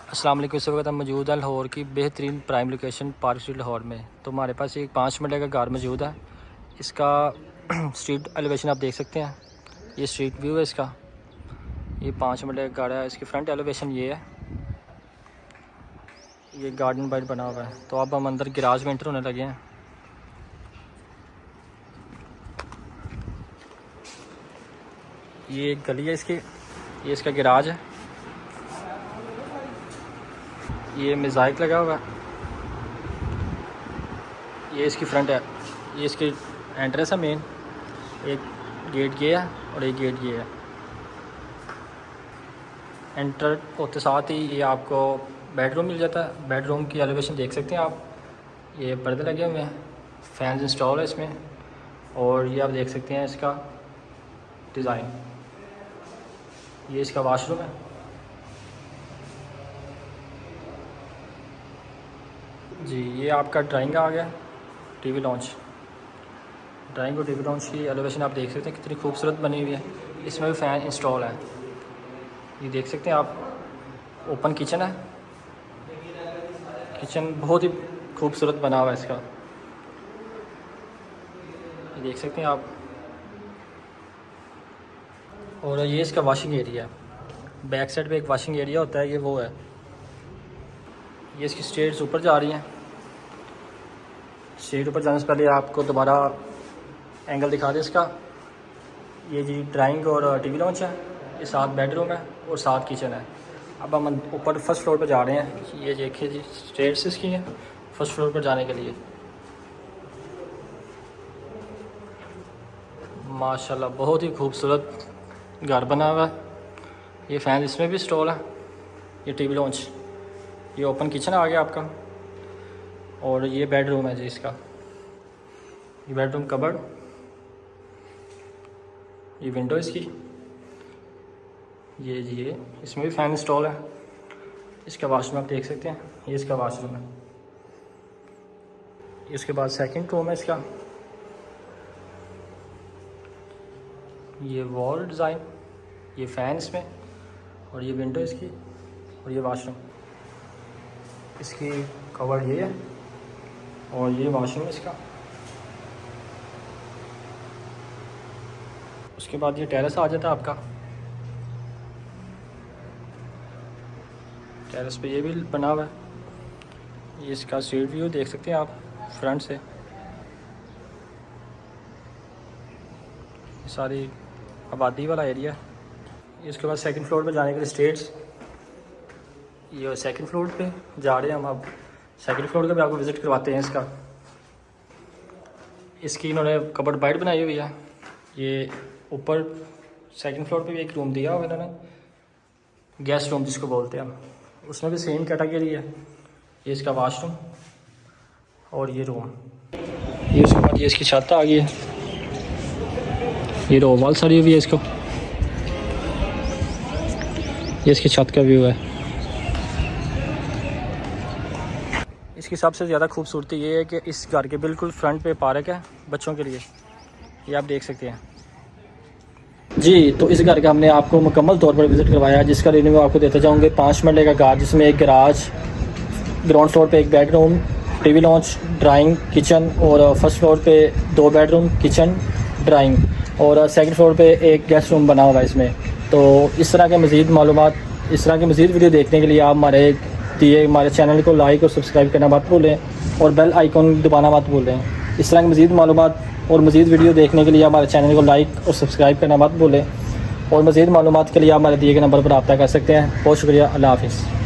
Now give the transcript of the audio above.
अस्सलाम वालेकुम। इस वक्त हम मौजूद है लाहौर की बेहतरीन prime location park street Lahore में। तो हमारे पास एक 5 मरले का घर मौजूद है। इसका स्ट्रीट एलिवेशन आप देख सकते हैं। ये स्ट्रीट व्यू है इसका। ये 5 मरले का घर है। इसकी फ्रंट एलिवेशन ये है। ये गार्डन बाइट बना हुआ है। तो अब हम अंदर गैराज में एंटर होने लगे हैं। ये एक गली है इसकी। ये इसका गैराज है। ये मोज़ाइक लगा हुआ है। ये इसकी फ्रंट है। ये इसकी एंट्रेंस है मेन। एक गेट ये है और एक गेट ये है। एंटर होते साथ ही ये आपको बेडरूम मिल जाता है। बेडरूम की एलिवेशन देख सकते हैं आप। ये पर्दे लगे हुए हैं, फैंस इंस्टॉल है इसमें। और ये आप देख सकते हैं इसका डिज़ाइन। ये इसका वाशरूम है। जी, ये आपका ड्राइंग आ गया। टीवी लॉन्च, ड्राइंग और टीवी लॉन्च की एलिवेशन आप देख सकते हैं कितनी खूबसूरत बनी हुई है। इसमें भी फ़ैन इंस्टॉल है। ये देख सकते हैं आप। ओपन किचन है। किचन बहुत ही खूबसूरत बना हुआ है इसका। ये देख सकते हैं आप। और ये इसका वॉशिंग एरिया है। बैक साइड पे एक वॉशिंग एरिया होता है, ये वो है। ये इसकी स्टेयर्स ऊपर जा रही हैं। स्टेयर ऊपर जाने से पहले आपको दोबारा एंगल दिखा दें इसका। ये जी ड्राइंग और टीवी लॉन्च है। ये साथ बेडरूम है और साथ किचन है। अब हम ऊपर फर्स्ट फ्लोर पर जा रहे हैं। ये देखिए जी, स्टेयर्स इसकी हैं फर्स्ट फ्लोर पर जाने के लिए। माशाल्लाह बहुत ही खूबसूरत घर बना हुआ है। ये फ़ैन इसमें भी इंस्टॉल है। ये टीवी लॉन्च, ये ओपन किचन आ गया आपका। और ये बेडरूम है जी इसका। ये बेडरूम कबर्ड, ये विंडो इसकी। ये जी ये इसमें भी फ़ैन इंस्टॉल है। इसका वाशरूम आप देख सकते हैं। ये इसका वाशरूम है। इसके बाद सेकंड रूम है इसका। ये वॉल डिज़ाइन, ये फ़ैन इसमें और ये विंडो इसकी और ये वाशरूम। इसकी कवर ये है और ये वाशरूम इसका। उसके बाद ये टेरेस आ जाता है आपका। टेरेस पे ये भी बना हुआ है। ये इसका स्ट्रीट व्यू देख सकते हैं आप फ्रंट से। ये सारी आबादी वाला एरिया है। इसके बाद सेकंड फ्लोर पे जाने के लिए स्टेयर्स। ये सेकंड फ्लोर पे जा रहे हैं हम। अब सेकंड फ्लोर का भी आपको विज़िट करवाते हैं इसका। इसकी इन्होंने कबर्ड बाइट बनाई हुई है। ये ऊपर सेकंड फ्लोर पे भी एक रूम दिया हुआ इन्होंने, गेस्ट रूम जिसको बोलते हैं हम। उसमें भी सेम कैटेगरी है। ये इसका वाशरूम और ये रूम। ये उसके बाद ये इसकी छत आ गई है। ये रो वॉल सड़ी हुई है इसको। ये इसकी छत का व्यू है। इसकी सबसे ज़्यादा खूबसूरती ये है कि इस घर के बिल्कुल फ्रंट पे पार्क है बच्चों के लिए। ये आप देख सकते हैं जी। तो इस घर का हमने आपको मुकम्मल तौर पर विज़िट करवाया, जिसका रिव्यू आपको देते जाऊँगे। 5 मरले का घर जिसमें एक गैराज, ग्राउंड फ्लोर पे एक bedroom, TV launch, drawing, kitchen और फर्स्ट फ्लोर पे 2 बेडरूम, किचन, ड्राइंग और सेकंड फ्लोर पे एक गेस्ट रूम बना हुआ है इसमें। तो इस तरह के मज़ीद मालूमात, इस तरह की मज़ीद वीडियो देखने के लिए आप हमारे चैनल को लाइक और सब्सक्राइब करना मत भूलें और बेल आइकॉन दबाना मत भूलें। इस तरह की मज़ीद मालूमात और मज़ीद वीडियो देखने के लिए हमारे चैनल को लाइक और सब्सक्राइब करना मत भूलें। और मज़ीद मालूमात के लिए आप हमारे दिए गए नंबर पर रब्ता कर सकते हैं। बहुत शुक्रिया। अल्लाह हाफ़िज़।